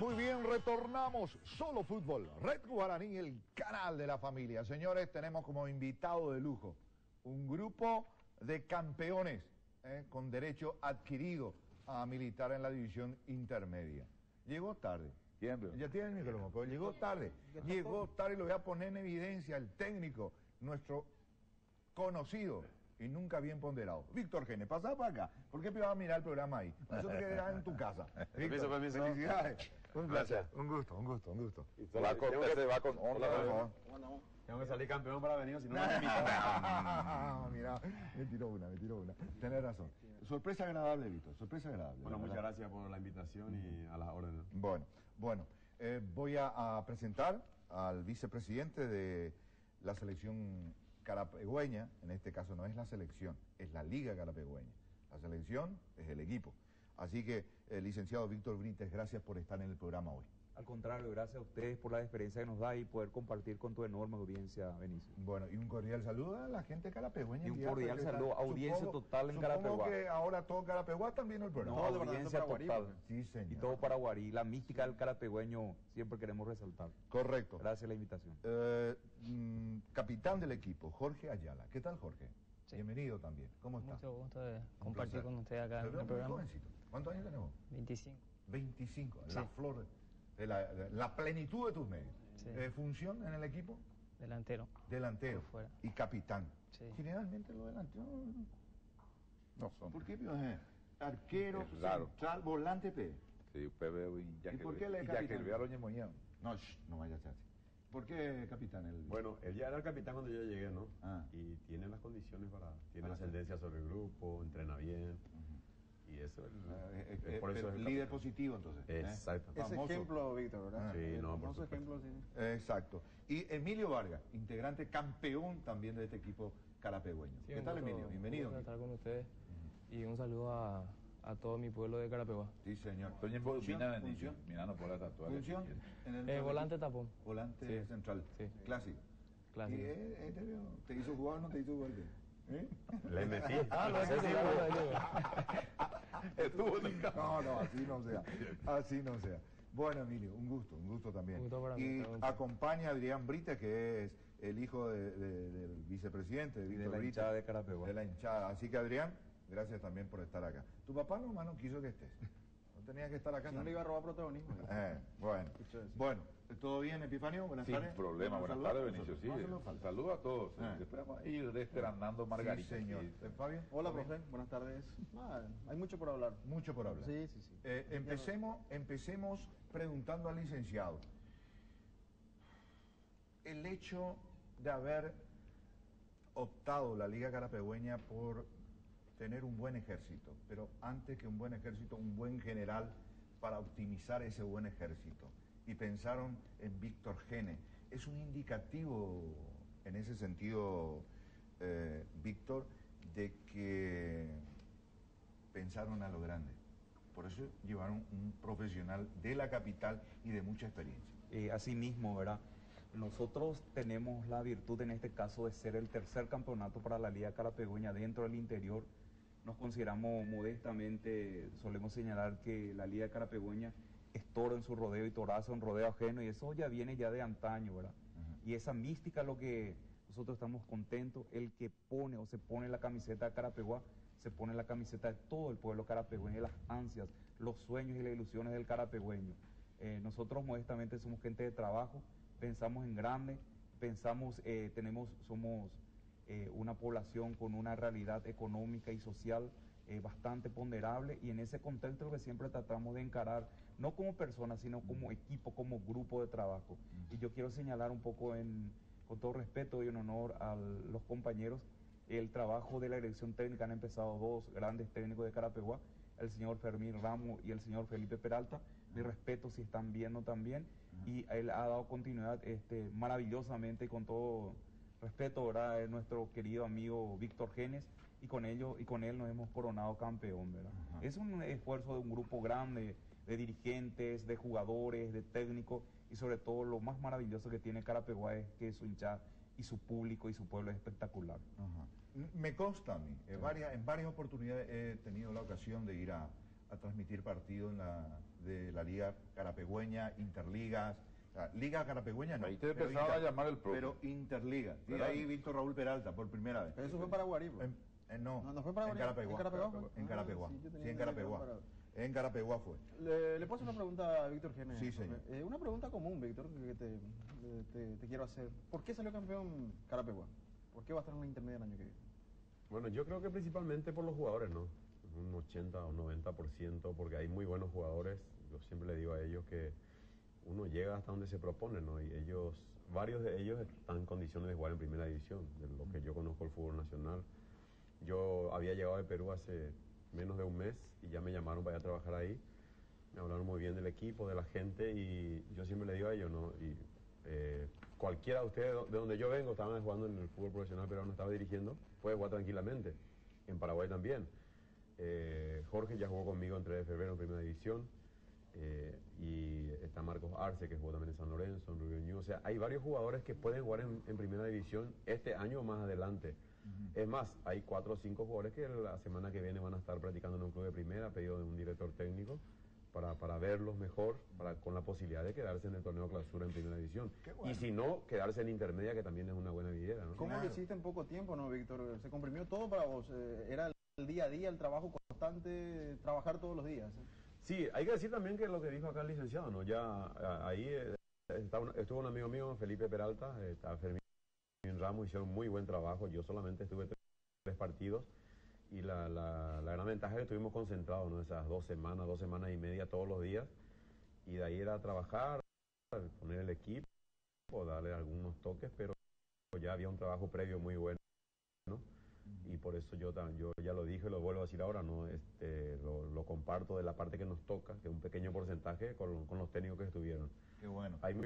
Muy bien, retornamos. Solo Fútbol, Red Guaraní, el canal de la familia. Señores, tenemos como invitado de lujo un grupo de campeones con derecho adquirido a militar en la división intermedia. Llegó tarde. ¿Quién? Ya tiene el micrófono, pero llegó tarde. Llegó tarde y lo voy a poner en evidencia el técnico, nuestro conocido y nunca bien ponderado. Víctor Genes, pasá para acá. ¿Por qué me vas a mirar el programa ahí? Eso te quedará en tu casa. Víctor, permiso. felicidades. Un placer. Un gusto. Va con onda, por favor. Tengo que salir campeón para venir, si no me Mira, me tiró una. Tenés razón. Sorpresa agradable, Víctor, sorpresa agradable. Bueno, muchas gracias por la invitación y a las órdenes. Bueno, voy a presentar al vicepresidente de la selección carapegüeña. En este caso no es la selección, es la Liga Carapegüeña. La selección es el equipo. Así que, licenciado Víctor Brites, gracias por estar en el programa hoy. Al contrario, gracias a ustedes por la experiencia que nos da y poder compartir con tu enorme audiencia, Benicio. Bueno, y un cordial saludo a la gente carapegüeña. Y un cordial saludo, audiencia total en Carapeguá. Supongo que ahora todo Carapeguá también el programa. No, audiencia total. Sí, señor. Y todo para Guarí. La mística del carapegüeño siempre queremos resaltar. Correcto. Gracias a la invitación. Capitán del equipo, Jorge Ayala. ¿Qué tal, Jorge? Sí. Bienvenido también. ¿Cómo está? Mucho gusto de compartir con usted acá en el programa. Jovencito. ¿Cuántos años tenemos? 25. 25. Sí. La flor, la plenitud de tus medios. Sí. ¿Función en el equipo? Delantero. Delantero. Por fuera. Y capitán. Sí. Generalmente los delanteros No son. ¿por qué, arquero, Es raro. central, volante, P? Sí, Pepe y ¿Y por qué le capitán? No, No vaya a ser así. ¿Por qué capitán? Bueno, él ya era el capitán cuando yo llegué, ¿no? Ah. Y tiene las condiciones tiene Para ascendencia sobre el grupo, entrena bien. Y eso es por eso es el líder capitán. positivo, entonces. Exacto. Ese Famoso. ejemplo, Víctor, ¿verdad? Sí, no, por Famoso supuesto. ejemplo, sí. Exacto. Y Emilio Vargas, integrante campeón también de este equipo carapegüeño. Sí, ¿Qué un tal, gusto- Emilio? Bienvenido. un gusto estar con ustedes. Y un saludo a todo mi pueblo de Carapeguá. Sí, señor. Toño Función, Mina bendición. Mirando por la tatuaje. Función en el Volante tapón. volante Sí. central. Sí. Clásico. Clásico. ¿Y te hizo jugar o no te hizo jugar? Le metí. Lo Sí, sí, Estuvo en el campo. No, así no sea. Así no sea. Bueno, Emilio, un gusto también. Un gusto para mí, Y realmente. acompaña a Adrián Brites, que es el hijo del vicepresidente de Víctor la Brites. hinchada de Carapeguá. De la hinchada. Así que, Adrián, gracias también por estar acá. Tu papá nomás no quiso que estés. No tenía que estar acá. Si no le iba a robar protagonismo. Bueno, ¿todo bien, Epifanio? Buenas Sin tardes. problema. Buenas Saludos. tardes, Benicio. Sí, No se lo falta. saludo a todos. Ah. Después vamos a ir desgranando Margarita. Sí, señor. Sí. Fabio. Hola, profe. Buenas tardes. Hay mucho por hablar. Mucho por hablar. Sí. Empecemos preguntando al licenciado. El hecho de haber optado la Liga Carapegüeña por tener un buen ejército, pero antes que un buen ejército, un buen general para optimizar ese buen ejército. Y pensaron en Víctor Genes. Es un indicativo en ese sentido, Víctor, de que pensaron a lo grande. Por eso llevaron un profesional de la capital y de mucha experiencia. Asimismo, ¿verdad? Nosotros tenemos la virtud en este caso de ser el tercer campeonato para la Liga Carapegüeña dentro del interior. Nos consideramos modestamente, solemos señalar que la Liga Carapegüeña es toro en su rodeo y torazo en rodeo ajeno, y eso ya viene ya de antaño, ¿verdad? Y esa mística es lo que nosotros estamos contentos. El que pone o se pone la camiseta de Carapeguá, se pone la camiseta de todo el pueblo carapegüeño, las ansias, los sueños y las ilusiones del carapegüeño. Nosotros modestamente somos gente de trabajo, pensamos en grande, somos una población con una realidad económica y social bastante ponderable, y en ese contexto que siempre tratamos de encarar, no como personas, sino como equipo, como grupo de trabajo. Y yo quiero señalar un poco, con todo respeto y en honor a los compañeros, el trabajo de la dirección técnica. Han empezado dos grandes técnicos de Carapeguá, el señor Fermín Ramos y el señor Felipe Peralta. Mi respeto si están viendo también, y él ha dado continuidad maravillosamente, y con todo respeto, ¿verdad? Nuestro querido amigo Víctor Genes, y con él nos hemos coronado campeón, ¿verdad? Es un esfuerzo de un grupo grande de dirigentes, de jugadores, de técnicos, y sobre todo lo más maravilloso que tiene Carapeguá es que su hinchada y su público y su pueblo es espectacular. Me consta a mí, en varias oportunidades he tenido la ocasión de ir a a transmitir partidos de la Liga Carapegüeña, Interligas. La Liga Carapegüeña no. Ahí te pero empezaba a llamar el propio. Pero Interliga. Y ¿Verdad? ahí Víctor Raúl Peralta por primera vez. Pero eso fue para Guarí, pues. No, No fue para en Guarí, Carapeguá. ¿en Carapeguá fue? En Carapeguá. Sí, yo tenía Sí, en entendido que Carapeguá. para- En Carapeguá fue. Le puedo hacer una pregunta a Víctor Genes. Sí, profe. señor. Una pregunta común, Víctor, que te quiero hacer. ¿Por qué salió campeón Carapeguá? ¿Por qué va a estar en la intermedia el año que viene? Bueno, yo creo que principalmente por los jugadores, ¿no? Un 80 o 90%, porque hay muy buenos jugadores. Yo siempre le digo a ellos que uno llega hasta donde se propone, ¿no? Y ellos, varios de ellos están en condiciones de jugar en primera división, de lo que yo conozco el fútbol nacional. Yo había llegado de Perú hace menos de un mes y ya me llamaron para ir a trabajar ahí. Me hablaron muy bien del equipo, de la gente, y yo siempre le digo a ellos, ¿no? Y cualquiera de ustedes, de donde yo vengo, estaban jugando en el fútbol profesional peruano, estaba dirigiendo, puede jugar tranquilamente. En Paraguay también. Jorge ya jugó conmigo en 3 de febrero en primera división. Y está Marcos Arce, que jugó también en San Lorenzo, en Rubio Ñu. O sea, hay varios jugadores que pueden jugar en primera división este año o más adelante. Es más, hay 4 o 5 jugadores que la semana que viene van a estar practicando en un club de primera, pedido de un director técnico, para verlos mejor, con la posibilidad de quedarse en el torneo clausura en primera división. Bueno. Y si no, quedarse en intermedia, que también es una buena vidriera, ¿no? ¿Cómo lo hiciste en poco tiempo, no, Víctor? Se comprimió todo para vos. Era el día a día, el trabajo constante, trabajar todos los días. Sí, hay que decir también que lo que dijo acá el licenciado, ¿no? Ya ahí estuvo un amigo mío, Felipe Peralta, está Fermín Ramos, hicieron muy buen trabajo. Yo solamente estuve 3 partidos y la gran ventaja es que estuvimos concentrados, ¿no? Esas 2 semanas y media todos los días, y de ahí era trabajar, poner el equipo, darle algunos toques, pero ya había un trabajo previo muy bueno, ¿no? Y por eso yo ya lo dije y lo vuelvo a decir ahora, ¿no? Lo comparto de la parte que nos toca, que es un pequeño porcentaje, con los técnicos que estuvieron. Qué bueno. Hay muy